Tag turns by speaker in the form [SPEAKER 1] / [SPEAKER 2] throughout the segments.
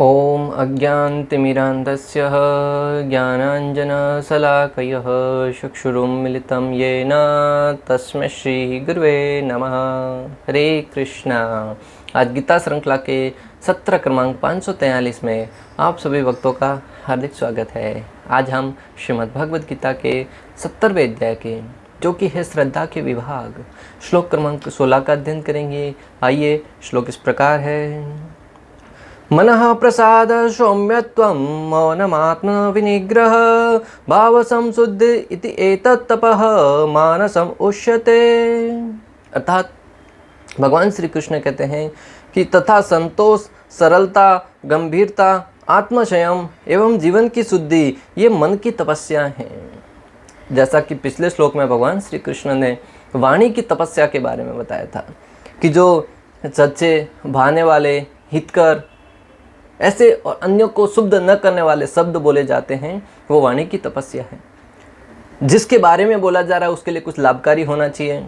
[SPEAKER 1] ॐ अज्ञानतिमिरान्धस्य ज्ञानाञ्जनशलाकयः चक्षुरुन्मिलितं येन तस्मै श्रीगुरुवे नमः। हरे कृष्णा। आज गीता श्रृंखला के सत्र क्रमांक 543 में आप सभी भक्तों का हार्दिक स्वागत है। आज हम श्रीमद् भगवद गीता के 70वें अध्याय के जो कि है श्रद्धा के विभाग श्लोक क्रमांक 16 का अध्ययन करेंगे। आइए, श्लोक इस प्रकार है। मनः प्रसाद सौम्यत्वं मौनमात्म विनिग्रह भाव संशुद्धि इति एतत् तपः मानसम उच्यते। अर्थात भगवान श्री कृष्ण कहते हैं कि तथा संतोष, सरलता, गंभीरता, आत्मसंयम एवं जीवन की शुद्धि ये मन की तपस्या हैं। जैसा कि पिछले श्लोक में भगवान श्री कृष्ण ने वाणी की तपस्या के बारे में बताया था कि जो सच्चे, भाने वाले, हितकर ऐसे और अन्यों को शुद्ध न करने वाले शब्द बोले जाते हैं, वो वाणी की तपस्या है। जिसके बारे में बोला जा रहा है उसके लिए कुछ लाभकारी होना चाहिए,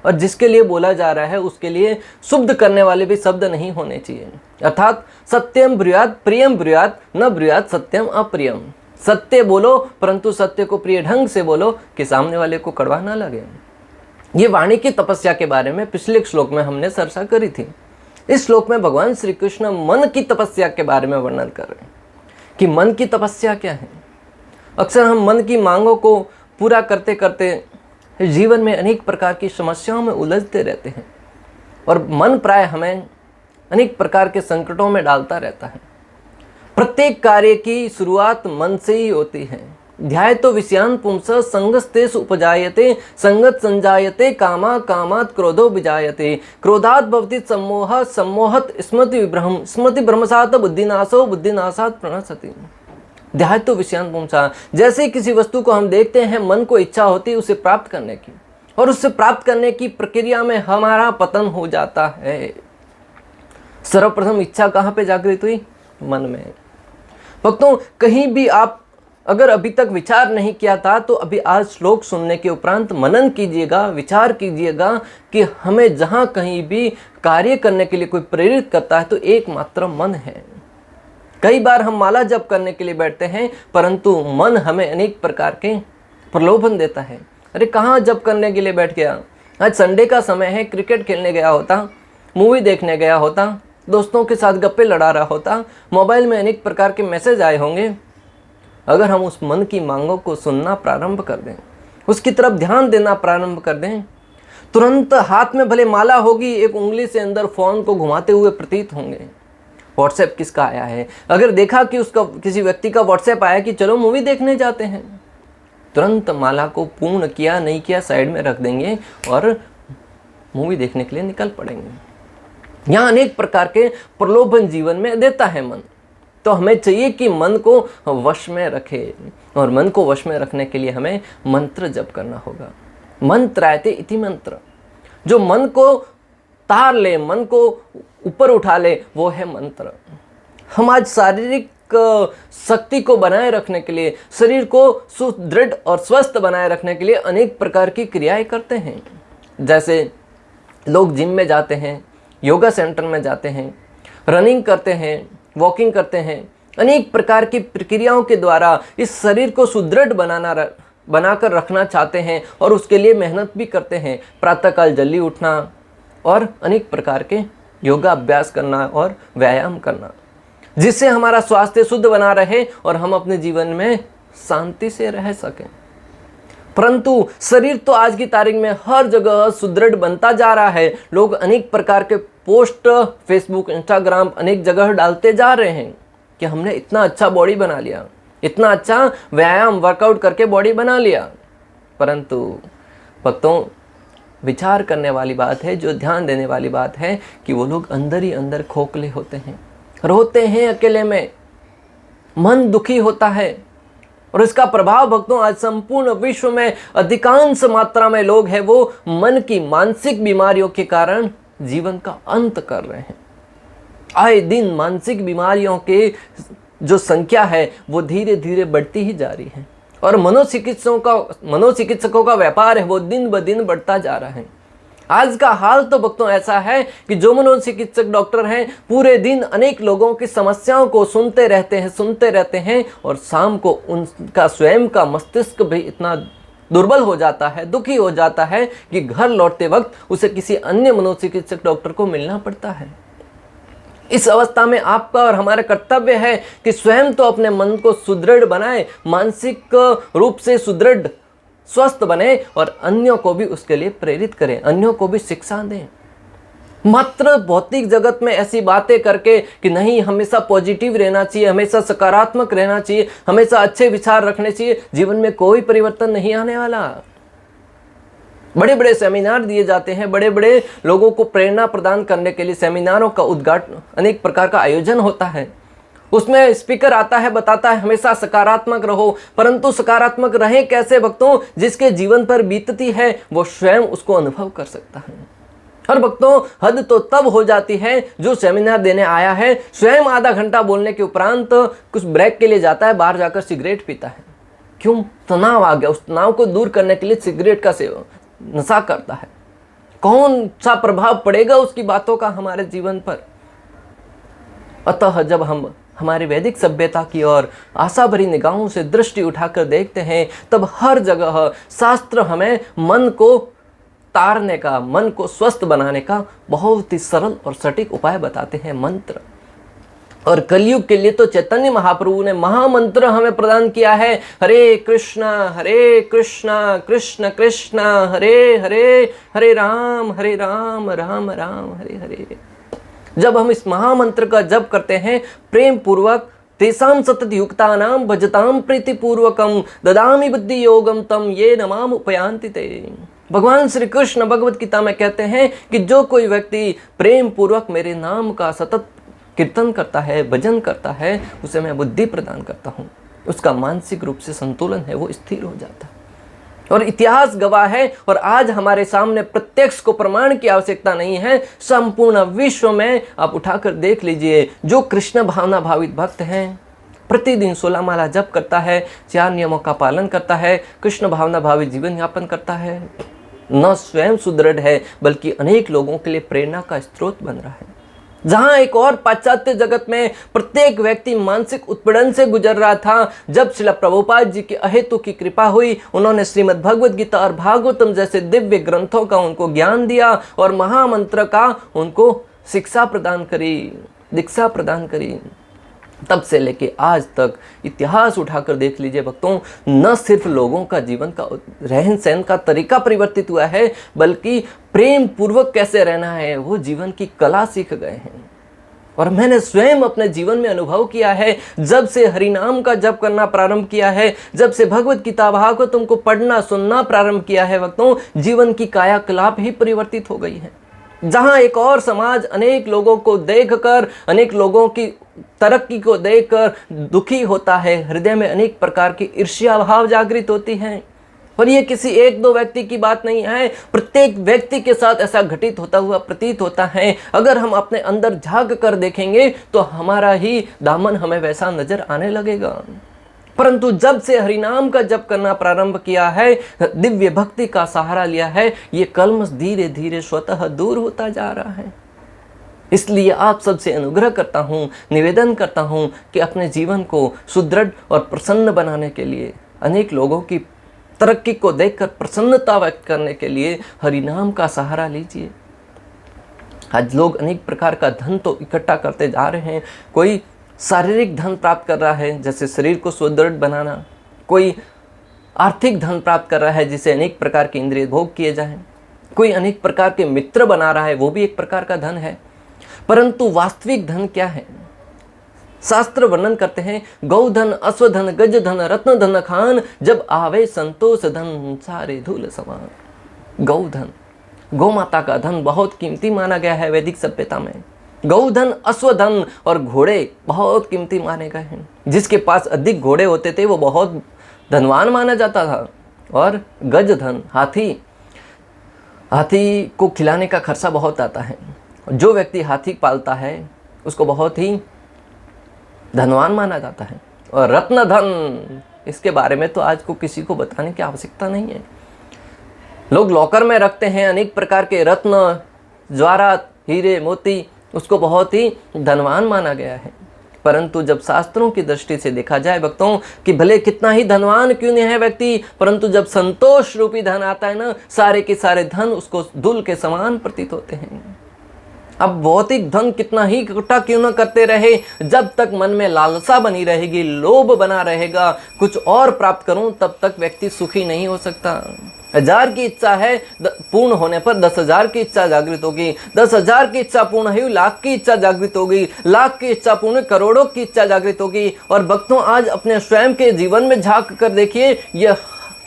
[SPEAKER 1] और जिसके लिए बोला जा रहा है उसके लिए शुद्ध करने वाले भी शब्द नहीं होने चाहिए। अर्थात सत्यम ब्रूयात प्रियम ब्रूयात न ब्रूयात सत्यम अप्रियम। सत्य बोलो परंतु सत्य को प्रिय ढंग से बोलो कि सामने वाले को कड़वा ना लगे। ये वाणी की तपस्या के बारे में पिछले श्लोक में हमने चर्चा करी थी। इस श्लोक में भगवान श्री कृष्ण मन की तपस्या के बारे में वर्णन कर रहे हैं कि मन की तपस्या क्या है। अक्सर हम मन की मांगों को पूरा करते करते जीवन में अनेक प्रकार की समस्याओं में उलझते रहते हैं, और मन प्राय हमें अनेक प्रकार के संकटों में डालता रहता है। प्रत्येक कार्य की शुरुआत मन से ही होती है। ध्यायतो विषयान् पुंसः संगस्तेषु उपजायते संगत संजायते कामा कामात् क्रोधो विजायते क्रोधात् भवति सम्मोहः सम्मोहत् स्मृति विभ्रम स्मृति भ्रमसात् बुद्धिनाशो बुद्धिनाशात् प्रणश्यति। ध्यायतो विषयान् पुंसः, जैसे ही किसी वस्तु को हम देखते हैं मन को इच्छा होती है उसे प्राप्त करने की, और उससे प्राप्त करने की प्रक्रिया में हमारा पतन हो जाता है। सर्वप्रथम इच्छा कहाँ पे जागृत हुई? मन में। भक्तों, कहीं भी आप अगर अभी तक विचार नहीं किया था तो अभी आज श्लोक सुनने के उपरांत मनन कीजिएगा, विचार कीजिएगा कि हमें जहाँ कहीं भी कार्य करने के लिए कोई प्रेरित करता है तो एकमात्र मन है। कई बार हम माला जप करने के लिए बैठते हैं परंतु मन हमें अनेक प्रकार के प्रलोभन देता है। अरे कहाँ जप करने के लिए बैठ गया, आज संडे का समय है, क्रिकेट खेलने गया होता, मूवी देखने गया होता, दोस्तों के साथ गप्पे लड़ा रहा होता, मोबाइल में अनेक प्रकार के मैसेज आए होंगे। अगर हम उस मन की मांगों को सुनना प्रारंभ कर दें, उसकी तरफ ध्यान देना प्रारंभ कर दें, तुरंत हाथ में भले माला होगी, एक उंगली से अंदर फोन को घुमाते हुए प्रतीत होंगे। व्हाट्सएप किसका आया है? अगर देखा कि उसका किसी व्यक्ति का व्हाट्सएप आया कि चलो मूवी देखने जाते हैं, तुरंत माला को पूर्ण किया नहीं किया साइड में रख देंगे और मूवी देखने के लिए निकल पड़ेंगे। यहाँ अनेक प्रकार के प्रलोभन जीवन में देता है मन, तो हमें चाहिए कि मन को वश में रखे, और मन को वश में रखने के लिए हमें मंत्र जप करना होगा। मंत्रायते इति मंत्र, जो मन को तार ले, मन को ऊपर उठा ले, वो है मंत्र। हम आज शारीरिक शक्ति को बनाए रखने के लिए, शरीर को सुदृढ़ और स्वस्थ बनाए रखने के लिए अनेक प्रकार की क्रियाएं करते हैं। जैसे लोग जिम में जाते हैं, योगा सेंटर में जाते हैं, रनिंग करते हैं, वॉकिंग करते हैं, अनेक प्रकार की प्रक्रियाओं के द्वारा इस शरीर को सुदृढ़ बनाकर रखना चाहते हैं, और उसके लिए मेहनत भी करते हैं। प्रातःकाल जल्दी उठना और अनेक प्रकार के योगा अभ्यास करना और व्यायाम करना, जिससे हमारा स्वास्थ्य शुद्ध बना रहे और हम अपने जीवन में शांति से रह सकें। परंतु शरीर तो आज की तारीख में हर जगह सुदृढ़ बनता जा रहा है। लोग अनेक प्रकार के पोस्ट फेसबुक, इंस्टाग्राम अनेक जगह डालते जा रहे हैं कि हमने इतना अच्छा बॉडी बना लिया, इतना अच्छा व्यायाम वर्कआउट करके बॉडी बना लिया। परंतु भक्तों, विचार करने वाली बात है, जो ध्यान देने वाली बात है कि वो लोग अंदर ही अंदर खोखले होते हैं, रोते हैं अकेले में, मन दुखी होता है, और इसका प्रभाव भक्तों आज संपूर्ण विश्व में अधिकांश मात्रा में लोग हैं वो मन की मानसिक बीमारियों के कारण जीवन का अंत कर रहे हैं। आए दिन मानसिक बीमारियों के जो संख्या है वो धीरे धीरे बढ़ती ही जा रही है, और मनोचिकित्सकों का व्यापार है वो दिन ब दिन बढ़ता जा रहा है। आज का हाल तो भक्तों ऐसा है कि जो मनोचिकित्सक डॉक्टर हैं पूरे दिन अनेक लोगों की समस्याओं को सुनते रहते हैं और शाम को उनका स्वयं का मस्तिष्क भी इतना दुर्बल हो जाता है, दुखी हो जाता है कि घर लौटते वक्त उसे किसी अन्य मनोचिकित्सक डॉक्टर को मिलना पड़ता है। इस अवस्था में आपका और हमारा कर्तव्य है कि स्वयं तो अपने मन को सुदृढ़ बनाए, मानसिक रूप से सुदृढ़ स्वस्थ बने और अन्यों को भी उसके लिए प्रेरित करें, अन्यों को भी शिक्षा दें। मात्र भौतिक जगत में ऐसी बातें करके कि नहीं हमेशा पॉजिटिव रहना चाहिए, हमेशा सकारात्मक रहना चाहिए, हमेशा अच्छे विचार रखने चाहिए, जीवन में कोई परिवर्तन नहीं आने वाला। बड़े बड़े सेमिनार दिए जाते हैं, बड़े बड़े लोगों को प्रेरणा प्रदान करने के लिए सेमिनारों का उद्घाटन अनेक प्रकार का आयोजन होता है। उसमें स्पीकर आता है, बताता है हमेशा सकारात्मक रहो, परंतु सकारात्मक रहें कैसे भक्तों? जिसके जीवन पर बीतती है वो स्वयं उसको अनुभव कर सकता है। और भक्तों हद तो तब हो जाती है जो सेमिनार देने आया है स्वयं आधा घंटा बोलने के उपरांत कुछ ब्रेक के लिए जाता है, बाहर जाकर सिगरेट पीता है। क्यों? तनाव आ गया, उस तनाव को दूर करने के लिए सिगरेट का सेवन, नशा करता है। कौन सा प्रभाव पड़ेगा उसकी बातों का हमारे जीवन पर? अतः जब हम हमारी वैदिक सभ्यता की ओर आशा भरी निगाहों से दृष्टि उठाकर देखते हैं तब हर जगह शास्त्र हमें मन को तारने का, मन को स्वस्थ बनाने का बहुत ही सरल और सटीक उपाय बताते हैं, मंत्र। और कलयुग के लिए तो चैतन्य महाप्रभु ने महामंत्र हमें प्रदान किया है, हरे कृष्णा कृष्ण कृष्ण हरे हरे, हरे राम राम राम हरे हरे। जब हम इस महामंत्र का जप करते हैं प्रेम पूर्वक, तेसाम सतत युक्तानाम भजताम प्रीति पूर्वकम ददामि बुद्धि योगम तम ये नमाम उपयांति ते। भगवान श्री कृष्ण भगवत गीता में कहते हैं कि जो कोई व्यक्ति प्रेम पूर्वक मेरे नाम का सतत कीर्तन करता है, भजन करता है, उसे मैं बुद्धि प्रदान करता हूँ, उसका मानसिक रूप से संतुलन है वो स्थिर हो जाता है। और इतिहास गवाह है और आज हमारे सामने प्रत्यक्ष को प्रमाण की आवश्यकता नहीं है, संपूर्ण विश्व में आप उठाकर देख लीजिए जो कृष्ण भावना भावित भक्त हैं, प्रतिदिन 16 माला जप करता है, 4 नियमों का पालन करता है, कृष्ण भावना भावित जीवन यापन करता है, न स्वयं सुदृढ़ है बल्कि अनेक लोगों के लिए प्रेरणा का स्रोत बन रहा है। जहां एक और पाश्चात्य जगत में प्रत्येक व्यक्ति मानसिक उत्पीड़न से गुजर रहा था, जब श्रील प्रभुपाद जी की अहेतु की कृपा हुई, उन्होंने श्रीमद् भगवद गीता और भागवतम जैसे दिव्य ग्रंथों का उनको ज्ञान दिया और महामंत्र का उनको शिक्षा प्रदान करी, दीक्षा प्रदान करी। तब से लेके आज तक इतिहास उठाकर देख लीजिए भक्तों, न सिर्फ लोगों का जीवन का रहन सहन का तरीका परिवर्तित हुआ है बल्कि प्रेम पूर्वक कैसे रहना है वो जीवन की कला सीख गए हैं। और मैंने स्वयं अपने जीवन में अनुभव किया है, जब से हरिनाम का जप करना प्रारंभ किया है, जब से भगवत गीता भागवतम को पढ़ना सुनना प्रारंभ किया है भक्तों, जीवन की कायाकलाप ही परिवर्तित हो गई है। जहां एक और समाज अनेक लोगों को देखकर, अनेक लोगों की तरक्की को देखकर दुखी होता है, हृदय में अनेक प्रकार की ईर्ष्या भाव जागृत होती है। और ये किसी एक दो व्यक्ति की बात नहीं है, प्रत्येक व्यक्ति के साथ ऐसा घटित होता हुआ प्रतीत होता है। अगर हम अपने अंदर झांक कर देखेंगे तो हमारा ही दामन हमें वैसा नजर आने लगेगा। परंतु जब से हरिनाम का जप करना प्रारंभ किया है, दिव्य भक्ति का सहारा लिया है, ये कल्मश धीरे धीरे स्वतः दूर होता जा रहा है। इसलिए आप सबसे अनुग्रह करता हूँ, निवेदन करता हूँ कि अपने जीवन को सुदृढ़ और प्रसन्न बनाने के लिए, अनेक लोगों की तरक्की को देखकर प्रसन्नता व्यक्त करने के लिए हरिनाम का सहारा लीजिए। आज लोग अनेक प्रकार का धन तो इकट्ठा करते जा रहे हैं। कोई शारीरिक धन प्राप्त कर रहा है जैसे शरीर को सुदृढ़ बनाना, कोई आर्थिक धन प्राप्त कर रहा है जिसे अनेक प्रकार के इंद्रिय भोग किए जाएं, कोई अनेक प्रकार के मित्र बना रहा है, वो भी एक प्रकार का धन है। परंतु वास्तविक धन क्या है? शास्त्र वर्णन करते हैं, गौधन, अश्वधन, गजधन, रत्न धन खान, जब आवे संतोष धन सारे धूल समान। गौधन, गौ माता का धन बहुत कीमती माना गया है वैदिक सभ्यता में। गौधन, अश्वधन और घोड़े बहुत कीमती माने गए हैं। जिसके पास अधिक घोड़े होते थे वो बहुत धनवान माना जाता था। और गजधन, हाथी को खिलाने का खर्चा बहुत आता है। जो व्यक्ति हाथी पालता है उसको बहुत ही धनवान माना जाता है। और रत्न धन, इसके बारे में तो आज को किसी को बताने की आवश्यकता नहीं है। लोग लॉकर में रखते हैं अनेक प्रकार के रत्न, जवाहरात, हीरे, मोती, उसको बहुत ही धनवान माना गया है। परंतु जब शास्त्रों की दृष्टि से देखा जाए भक्तों, कि भले कितना ही धनवान क्यों नहीं है व्यक्ति, परंतु जब संतोष रूपी धन आता है ना, सारे के सारे धन उसको धूल के समान प्रतीत होते हैं। अब भौतिक धन कितना ही इकट्ठा क्यों न करते रहे, जब तक मन में लालसा बनी रहेगी, लोभ बना रहेगा, कुछ और प्राप्त करूं, तब तक व्यक्ति सुखी नहीं हो सकता। 1000 की इच्छा है, पूर्ण होने पर 10,000 की इच्छा जागृत होगी, 10,000 की इच्छा पूर्ण हुई, लाख की इच्छा जागृत होगी, लाख की इच्छा पूर्ण, करोड़ों की इच्छा जागृत होगी। और भक्तों, आज अपने स्वयं के जीवन में झांक कर देखिए, यह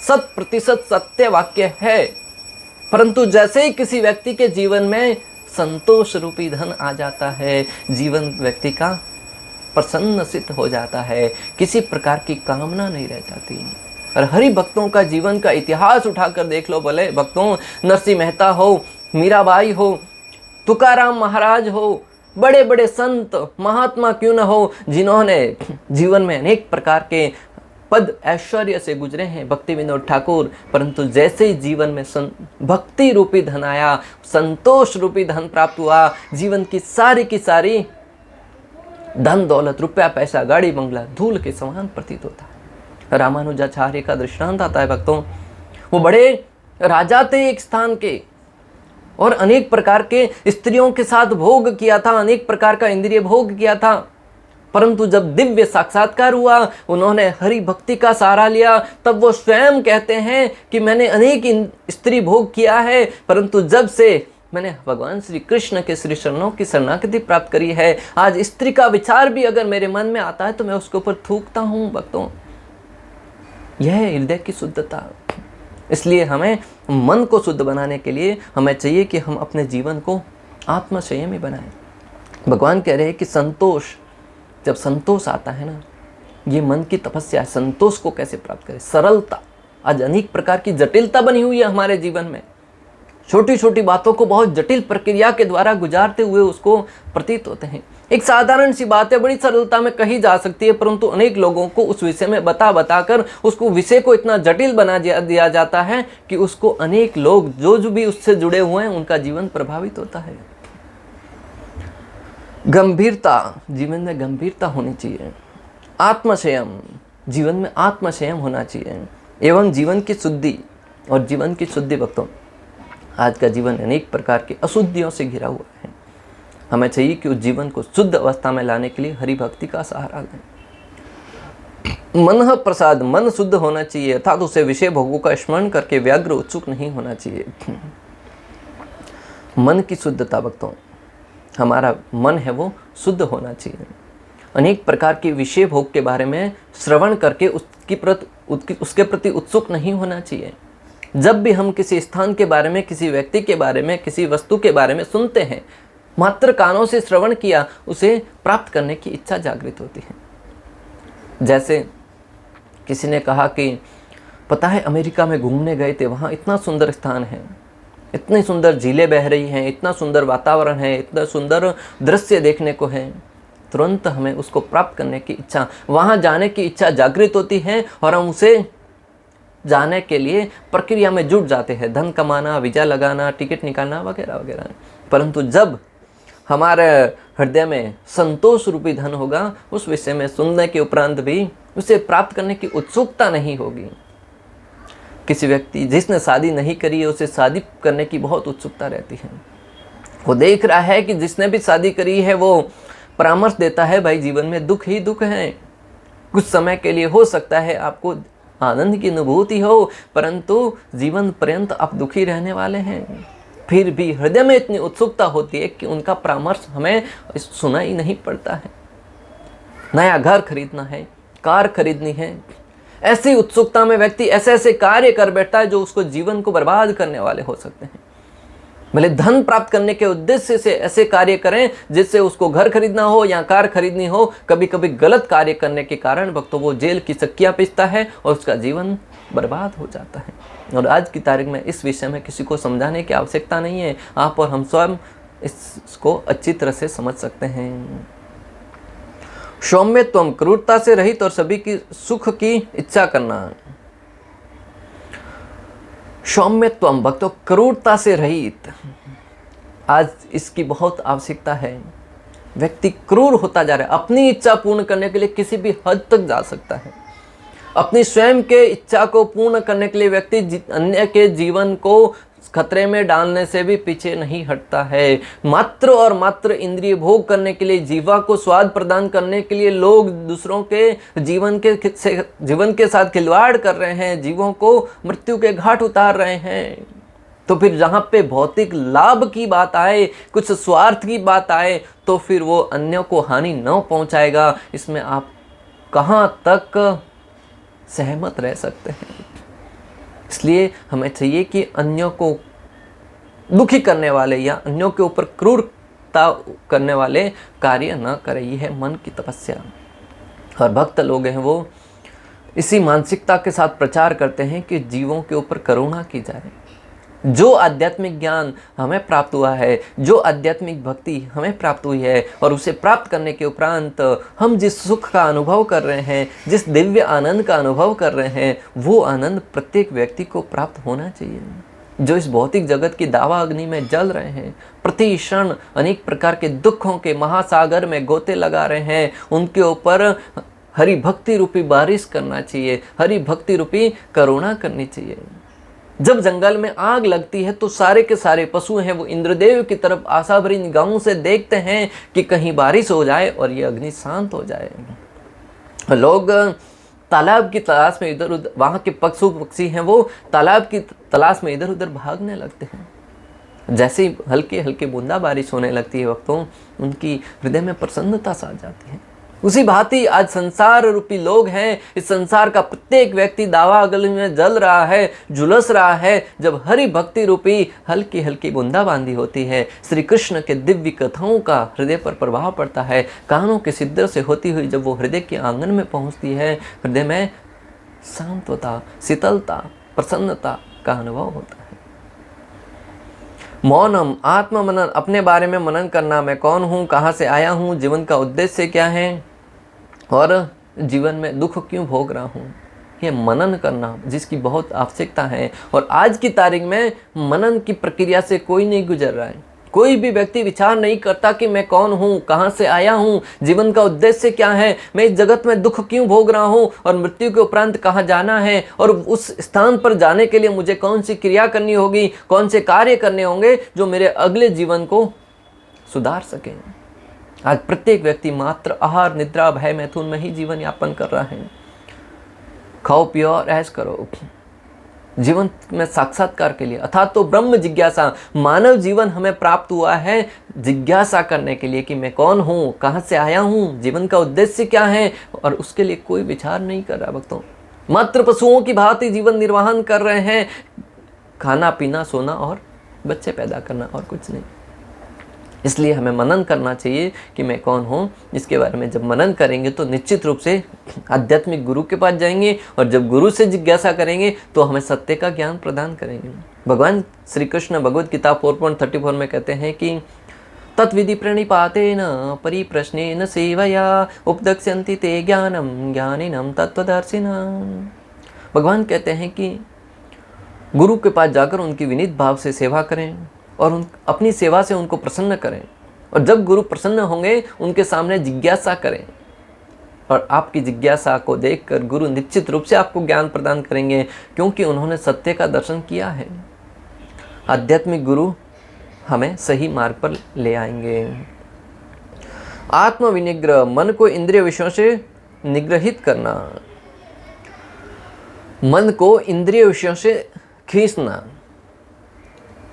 [SPEAKER 1] 100% सत्य वाक्य है। परंतु जैसे ही किसी व्यक्ति के जीवन में संतोष रूपी धन आ जाता है, जीवन व्यक्ति का प्रसन्न सिद्ध हो जाता है, किसी प्रकार की कामना नहीं रह जाती। और हरि भक्तों का जीवन का इतिहास उठाकर देख लो, भले भक्तों नरसिंह मेहता हो, मीराबाई हो, तुकाराम महाराज हो, बड़े बड़े संत महात्मा क्यों न हो, जिन्होंने जीवन में अनेक प्रकार के पद ऐश्वर्य से गुजरे हैं, भक्ति विनोद ठाकुर। परंतु जैसे ही जीवन में भक्ति रूपी धन आया, संतोष रूपी धन प्राप्त हुआ, जीवन की सारी धन दौलत, रुपया पैसा, गाड़ी बंगला धूल के समान प्रतीत होता है। रामानुजाचार्य का दृष्टांत आता है भक्तों, वो बड़े राजा थे एक स्थान के, और अनेक प्रकार के स्त्रियों के साथ भोग किया था, अनेक प्रकार का इंद्रिय भोग किया था। परंतु जब दिव्य साक्षात्कार हुआ, उन्होंने हरि भक्ति का सहारा लिया, तब वो स्वयं कहते हैं कि मैंने अनेक स्त्री भोग किया है, परंतु जब से मैंने भगवान श्री कृष्ण के श्री चरणों की शरणागति प्राप्त करी है, आज स्त्री का विचार भी अगर मेरे मन में आता है तो मैं उसके ऊपर थूकता हूँ। भक्तों, यह है हृदय की शुद्धता। इसलिए हमें मन को शुद्ध बनाने के लिए हमें चाहिए कि हम अपने जीवन को आत्मसंयमी बनाएं। भगवान कह रहे हैं कि संतोष, जब संतोष आता है ना, ये मन की तपस्या है। संतोष को कैसे प्राप्त करें? सरलता। आज अनेक प्रकार की जटिलता बनी हुई है हमारे जीवन में, छोटी छोटी बातों को बहुत जटिल प्रक्रिया के द्वारा गुजारते हुए उसको प्रतीत होते हैं। एक साधारण सी बात है, बड़ी सरलता में कही जा सकती है, परंतु अनेक लोगों को उस विषय में बता कर उसको विषय को इतना जटिल बना दिया जाता है कि उसको अनेक लोग जो भी उससे जुड़े हुए हैं उनका जीवन प्रभावित होता है। गंभीरता, जीवन में गंभीरता होनी चाहिए। आत्मसंयम, जीवन में आत्मसंयम होना चाहिए, एवं जीवन की शुद्धि। और जीवन की शुद्धि भक्तों, आज का जीवन अनेक प्रकार की अशुद्धियों से घिरा हुआ है। हमें चाहिए कि उस जीवन को शुद्ध अवस्था में लाने के लिए हरि भक्ति का सहारा लें। मन प्रसाद, मन शुद्ध होना चाहिए, अर्थात उसे विषय भोगों का स्मरण करके व्यग्र उत्सुक नहीं होना चाहिए। मन की शुद्धता भक्तों, हमारा मन है वो शुद्ध होना चाहिए। अनेक प्रकार के विषय भोग के बारे में श्रवण करके उसके प्रति उत्सुक नहीं होना चाहिए। जब भी हम किसी स्थान के बारे में, किसी व्यक्ति के बारे में, किसी वस्तु के बारे में सुनते हैं, मात्र कानों से श्रवण किया, उसे प्राप्त करने की इच्छा जागृत होती है। जैसे किसी ने कहा कि पता है अमेरिका में घूमने गए थे, वहाँ इतना सुंदर स्थान है, इतनी सुंदर झीलें बह रही हैं, इतना सुंदर वातावरण है, इतना सुंदर दृश्य देखने को है। तुरंत हमें उसको प्राप्त करने की इच्छा, वहाँ जाने की इच्छा जागृत होती है और हम उसे जाने के लिए प्रक्रिया में जुट जाते हैं, धन कमाना, वीजा लगाना, टिकट निकालना वगैरह वगैरह। परंतु जब हमारे हृदय में संतोष रूपी धन होगा, उस विषय में सुनने के उपरांत भी उसे प्राप्त करने की उत्सुकता नहीं होगी। किसी व्यक्ति जिसने शादी नहीं करी है, उसे शादी करने की बहुत उत्सुकता रहती है। वो देख रहा है कि जिसने भी शादी करी है वो परामर्श देता है, भाई जीवन में दुख ही दुख है, कुछ समय के लिए हो सकता है आपको आनंद की अनुभूति हो, परंतु जीवन पर्यंत आप दुखी रहने वाले हैं। फिर भी हृदय में इतनी उत्सुकता होती है कि उनका परामर्श हमें सुना ही नहीं पड़ता है। नया घर खरीदना है, कार खरीदनी है, ऐसी उत्सुकता में व्यक्ति ऐसे ऐसे कार्य कर बैठता है जो उसको जीवन को बर्बाद करने वाले हो सकते हैं। भले धन प्राप्त करने के उद्देश्य से ऐसे कार्य करें जिससे उसको घर खरीदना हो या कार खरीदनी हो, कभी कभी गलत कार्य करने के कारण भक्तों वो जेल की चक्कियां पीसता है और उसका जीवन बर्बाद हो जाता है। और आज की तारीख में इस विषय में किसी को समझाने की आवश्यकता नहीं है, आप और हम स्वयं इसको अच्छी तरह से समझ सकते हैं। सौम्यत्वम, क्रूरता से रहित और सभी की सुख की इच्छा करना। सौम्यत्वम भक्तों, क्रूरता से रहित। आज इसकी बहुत आवश्यकता है। व्यक्ति क्रूर होता जा रहा है, अपनी इच्छा पूर्ण करने के लिए किसी भी हद तक जा सकता है। अपनी स्वयं के इच्छा को पूर्ण करने के लिए व्यक्ति अन्य के जीवन को खतरे में डालने से भी पीछे नहीं हटता है। मात्र और मात्र इंद्रिय भोग करने के लिए, जीवा को स्वाद प्रदान करने के लिए लोग दूसरों के जीवन के साथ खिलवाड़ कर रहे हैं, जीवों को मृत्यु के घाट उतार रहे हैं। तो फिर जहाँ पे भौतिक लाभ की बात आए, कुछ स्वार्थ की बात आए, तो फिर वो अन्यों को हानि न पहुँचाएगा, इसमें आप कहाँ तक सहमत रह सकते हैं। इसलिए हमें चाहिए कि अन्यों को दुखी करने वाले या अन्यों के ऊपर क्रूरता करने वाले कार्य न करें। यह है मन की तपस्या। और भक्त लोग हैं वो इसी मानसिकता के साथ प्रचार करते हैं कि जीवों के ऊपर करुणा की जाए। जो आध्यात्मिक ज्ञान हमें प्राप्त हुआ है, जो आध्यात्मिक भक्ति हमें प्राप्त हुई है, और उसे प्राप्त करने के उपरांत हम जिस सुख का अनुभव कर रहे हैं, जिस दिव्य आनंद का अनुभव कर रहे हैं, वो आनंद प्रत्येक व्यक्ति को प्राप्त होना चाहिए। जो इस भौतिक जगत की दावा अग्नि में जल रहे हैं, प्रति क्षण अनेक प्रकार के दुखों के महासागर में गोते लगा रहे हैं, उनके ऊपर हरि भक्ति रूपी बारिश करना चाहिए, हरि भक्ति रूपी करुणा करनी चाहिए। जब जंगल में आग लगती है तो सारे के सारे पशु हैं वो इंद्रदेव की तरफ आशा भरी निगाहों से देखते हैं कि कहीं बारिश हो जाए और ये अग्नि शांत हो जाए। लोग तालाब की तलाश में इधर उधर, वहाँ के पशु पक्षी हैं वो तालाब की तलाश में इधर उधर भागने लगते हैं। जैसे ही हल्के हल्के बूंदा बारिश होने लगती है वक्तों, उनकी हृदय में प्रसन्नता सा जाती है। उसी भांति आज संसार रूपी लोग हैं। इस संसार का प्रत्येक व्यक्ति दावा अग्नि में जल रहा है, झुलस रहा है। जब हरि भक्ति रूपी हल्की हल्की बूंदाबांदी होती है, श्री कृष्ण के दिव्य कथाओं का हृदय पर प्रभाव पड़ता है, कानों के छिद्र से होती हुई जब वो हृदय के आंगन में पहुंचती है, हृदय में शांतता, शीतलता, प्रसन्नता का अनुभव होता है। मौनम, आत्म मनन, अपने बारे में मनन करना। मैं कौन हूँ, कहाँ से आया हूँ, जीवन का उद्देश्य क्या है, और जीवन में दुख क्यों भोग रहा हूँ, ये मनन करना जिसकी बहुत आवश्यकता है। और आज की तारीख में मनन की प्रक्रिया से कोई नहीं गुजर रहा है। कोई भी व्यक्ति विचार नहीं करता कि मैं कौन हूँ, कहाँ से आया हूँ, जीवन का उद्देश्य क्या है, मैं इस जगत में दुख क्यों भोग रहा हूँ, और मृत्यु के उपरांत कहाँ जाना है, और उस स्थान पर जाने के लिए मुझे कौन सी क्रिया करनी होगी, कौन से कार्य करने होंगे जो मेरे अगले जीवन को सुधार सकें। आज प्रत्येक व्यक्ति मात्र आहार, निद्रा, भय, मैथुन में ही जीवन यापन कर रहा है। खाओ पियो और ऐश करो। जीवन में साक्षात्कार के लिए अर्थात तो ब्रह्म जिज्ञासा, मानव जीवन हमें प्राप्त हुआ है जिज्ञासा करने के लिए कि मैं कौन हूँ, कहाँ से आया हूँ, जीवन का उद्देश्य क्या है, और उसके लिए कोई विचार नहीं कर रहा भक्तों। मात्र पशुओं की भांति जीवन निर्वाहन कर रहे हैं, खाना पीना, सोना और बच्चे पैदा करना, और कुछ नहीं। इसलिए हमें मनन करना चाहिए कि मैं कौन हूँ। इसके बारे में जब मनन करेंगे तो निश्चित रूप से आध्यात्मिक गुरु के पास जाएंगे, और जब गुरु से जिज्ञासा करेंगे तो हमें सत्य का ज्ञान प्रदान करेंगे। भगवान श्री कृष्ण भगवद गीता 4.34 में कहते हैं कि तत्विधि प्रणिपातेन परिप्रश्नेन सेवया उपदक्ष्यन्ति ते ज्ञानम ज्ञानिनम तत्वदर्शिनम। भगवान कहते हैं कि गुरु के पास जाकर उनकी विनीत भाव से सेवा करें और अपनी सेवा से उनको प्रसन्न करें, और जब गुरु प्रसन्न होंगे उनके सामने जिज्ञासा करें, और आपकी जिज्ञासा को देखकर गुरु निश्चित रूप से आपको ज्ञान प्रदान करेंगे, क्योंकि उन्होंने सत्य का दर्शन किया है। आध्यात्मिक गुरु हमें सही मार्ग पर ले आएंगे। आत्मविनिग्रह, मन को इंद्रिय विषयों से निग्रहित करना, मन को इंद्रिय विषयों से खींचना।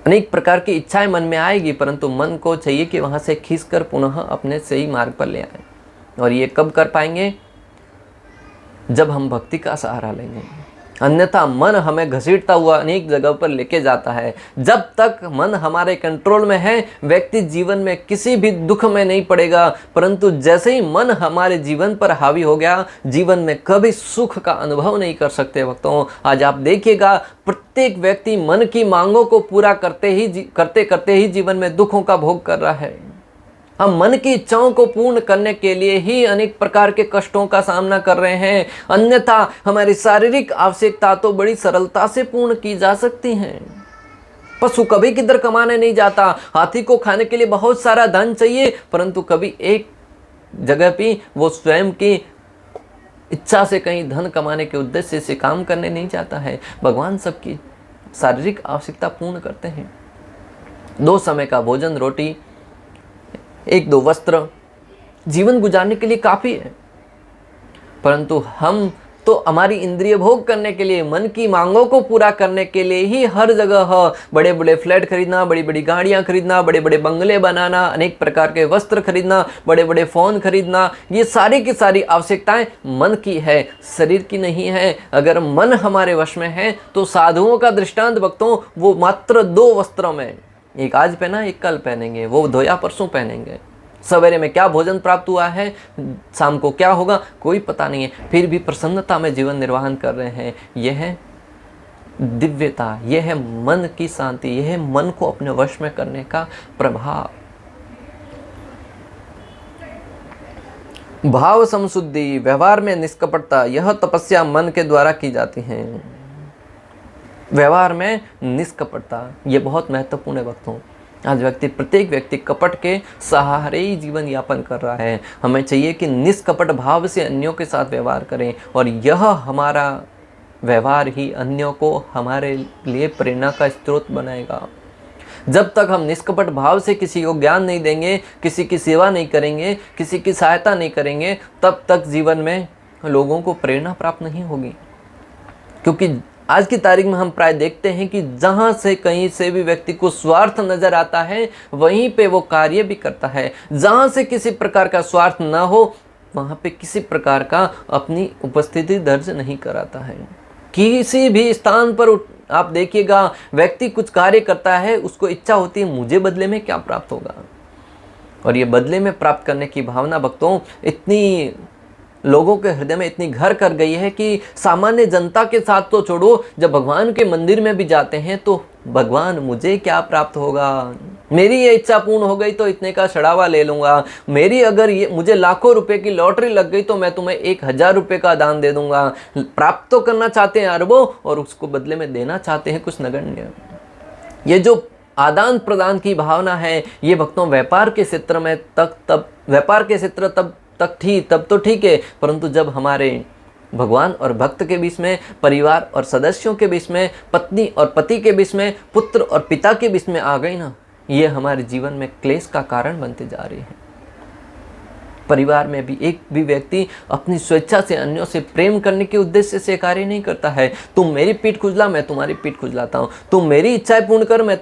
[SPEAKER 1] अनेक प्रकार की इच्छाएं मन में आएगी, परंतु मन को चाहिए कि वहां से खींचकर पुनः अपने सही मार्ग पर ले आए। और ये कब कर पाएंगे? जब हम भक्ति का सहारा लेंगे। अन्यथा मन हमें घसीटता हुआ अनेक जगह पर लेके जाता है। जब तक मन हमारे कंट्रोल में है, व्यक्ति जीवन में किसी भी दुख में नहीं पड़ेगा, परंतु जैसे ही मन हमारे जीवन पर हावी हो गया, जीवन में कभी सुख का अनुभव नहीं कर सकते भक्तों। आज आप देखिएगा, प्रत्येक व्यक्ति मन की मांगों को पूरा करते करते ही जीवन में दुखों का भोग कर रहा है। हम मन की इच्छाओं को पूर्ण करने के लिए ही अनेक प्रकार के कष्टों का सामना कर रहे हैं, अन्यथा हमारी शारीरिक आवश्यकता तो बड़ी सरलता से पूर्ण की जा सकती हैं। पशु कभी किधर कमाने नहीं जाता, हाथी को खाने के लिए बहुत सारा धन चाहिए, परंतु कभी एक जगह पे वो स्वयं की इच्छा से कहीं धन कमाने के उद्देश्य से काम करने नहीं जाता है। भगवान सबकी शारीरिक आवश्यकता पूर्ण करते हैं। 2 समय का भोजन, रोटी, 1-2 वस्त्र जीवन गुजारने के लिए काफ़ी है, परंतु हम तो हमारी इंद्रिय भोग करने के लिए, मन की मांगों को पूरा करने के लिए ही हर जगह बड़े बड़े फ्लैट खरीदना, बड़ी बड़ी गाड़ियां खरीदना, बड़े बड़े बंगले बनाना, अनेक प्रकार के वस्त्र खरीदना, बड़े बड़े फ़ोन खरीदना, ये सारी की सारी आवश्यकताएं मन की है, शरीर की नहीं है। अगर मन हमारे वश में है तो साधुओं का दृष्टांत भक्तों, वो मात्र 2 वस्त्रों में, एक आज पहना, एक कल पहनेंगे, वो धोया परसों पहनेंगे। सवेरे में क्या भोजन प्राप्त हुआ है, शाम को क्या होगा, कोई पता नहीं है, फिर भी प्रसन्नता में जीवन निर्वाहन कर रहे हैं। यह है दिव्यता, यह है मन की शांति, यह है मन को अपने वश में करने का प्रभाव। भाव समशुद्धि, व्यवहार में निष्कपटता, यह तपस्या मन के द्वारा की जाती है। व्यवहार में निष्कपटता, ये बहुत महत्वपूर्ण है भक्तों। आज प्रत्येक व्यक्ति कपट के सहारे ही जीवन यापन कर रहा है। हमें चाहिए कि निष्कपट भाव से अन्यों के साथ व्यवहार करें, और यह हमारा व्यवहार ही अन्यों को हमारे लिए प्रेरणा का स्रोत बनाएगा। जब तक हम निष्कपट भाव से किसी को ज्ञान नहीं देंगे, किसी की सेवा नहीं करेंगे, किसी की सहायता नहीं करेंगे, तब तक जीवन में लोगों को प्रेरणा प्राप्त नहीं होगी। क्योंकि आज की तारीख में हम प्राय देखते हैं कि जहाँ से कहीं से भी व्यक्ति को स्वार्थ नजर आता है, वहीं पे वो कार्य भी करता है। जहाँ से किसी प्रकार का स्वार्थ ना हो, वहाँ पे किसी प्रकार का अपनी उपस्थिति दर्ज नहीं कराता है। किसी भी स्थान पर आप देखिएगा, व्यक्ति कुछ कार्य करता है, उसको इच्छा होती है मुझे बदले में क्या प्राप्त होगा, और ये बदले में प्राप्त करने की भावना भक्तों इतनी लोगों के हृदय में इतनी घर कर गई है कि सामान्य जनता के साथ तो छोड़ो, जब भगवान के मंदिर में भी जाते हैं तो भगवान मुझे क्या प्राप्त होगा, मेरी ये इच्छा पूर्ण हो गई तो इतने का चढ़ावा ले लूँगा, मेरी अगर ये मुझे लाखों रुपए की लॉटरी लग गई तो मैं तुम्हें 1000 रुपये का दान दे दूंगा। प्राप्त तो करना चाहते हैं अरबों, और उसको बदले में देना चाहते हैं कुछ नगण्य। ये जो आदान प्रदान की भावना है, ये भक्तों व्यापार के क्षेत्र में व्यापार के क्षेत्र तब तो ठीक है, परंतु जब हमारे भगवान और भक्त के बीच में, परिवार और सदस्यों के बीच में, पत्नी और पति के बीच में, पुत्र और पिता के बीच में आ गई ना, ये हमारे जीवन में क्लेश का कारण बनते जा रही है। परिवार में भी एक भी व्यक्ति अपनी स्वेच्छा से अन्यों से प्रेम करने के उद्देश्य से कार्य नहीं करता है। तुम मेरी पीठ खुजला, मैं तुम्हारी पीठ खुजलाता हूँ, तुम मेरी इच्छाएं पूर्ण कर, मैं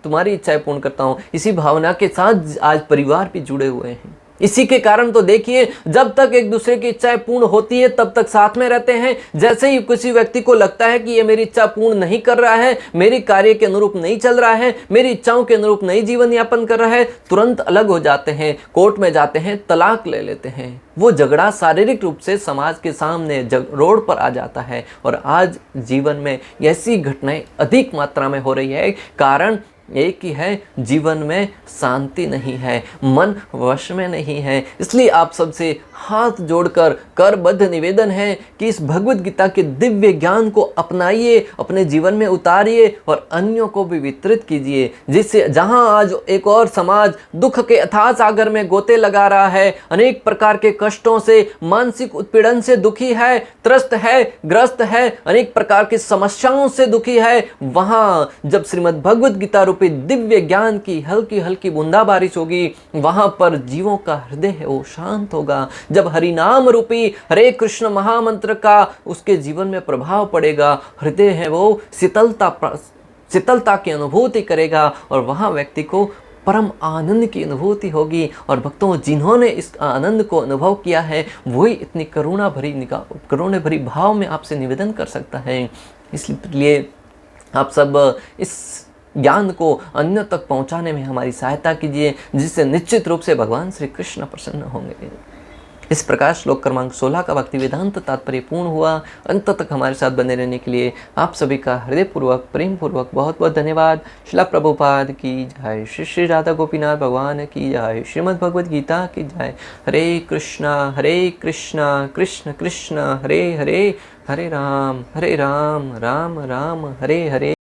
[SPEAKER 1] तुम्हारी इच्छाएं पूर्ण करता हूँ। इसी भावना के साथ आज परिवार भी जुड़े हुए हैं। इसी के कारण तो देखिए, जब तक एक दूसरे की इच्छाएं पूर्ण होती है तब तक साथ में रहते हैं। जैसे ही किसी व्यक्ति को लगता है कि ये मेरी इच्छा पूर्ण नहीं कर रहा है, मेरी कार्य के अनुरूप नहीं चल रहा है, मेरी इच्छाओं के अनुरूप नहीं जीवन यापन कर रहा है, तुरंत अलग हो जाते हैं, कोर्ट में जाते हैं, तलाक ले लेते हैं। वो झगड़ा शारीरिक रूप से समाज के सामने रोड पर आ जाता है। और आज जीवन में ऐसी घटनाएं अधिक मात्रा में हो रही है। कारण एक ही है, जीवन में शांति नहीं है, मन वश में नहीं है। इसलिए आप सबसे हाथ जोड़कर करबद्ध निवेदन है कि इस भगवद गीता के दिव्य ज्ञान को अपनाइए, अपने जीवन में उतारिए और अन्यों को भी वितरित कीजिए। जिससे जहां आज एक और समाज दुख के अथाह सागर में गोते लगा रहा है, अनेक प्रकार के कष्टों से, मानसिक उत्पीड़न से दुखी है, त्रस्त है, ग्रस्त है, अनेक प्रकार की समस्याओं से दुखी है, वहां जब श्रीमद् भगवद गीता रूपी दिव्य ज्ञान की हल्की हल्की बूंदा बारिश होगी, वहां पर जीवों का हृदय है वो शांत होगा। जब हरिनाम रूपी हरे कृष्ण महामंत्र का उसके जीवन में प्रभाव पड़ेगा, हृदय है वो शीतलता की अनुभूति करेगा और वहां व्यक्ति को परम आनंद की अनुभूति होगी। और भक्तों, जिन्होंने इस आनंद को अनुभव किया है वही इतनी करुणा भरी भाव में आपसे निवेदन कर सकता है। इसलिए आप सब इस ज्ञान को अन्य तक पहुंचाने में हमारी सहायता कीजिए, जिससे निश्चित रूप से भगवान श्री कृष्ण प्रसन्न होंगे। इस प्रकार श्लोक क्रमांक 16 का भक्ति वेदांत तात्पर्य पूर्ण हुआ। अंत तक हमारे साथ बने रहने के लिए आप सभी का हृदयपूर्वक प्रेम पूर्वक बहुत बहुत धन्यवाद। श्रील प्रभुपाद की जय, श्री श्री राधा गोपीनाथ भगवान की जय, श्रीमद् भगवद गीता की जय। हरे कृष्णा कृष्ण कृष्ण हरे हरे, हरे राम राम राम हरे हरे।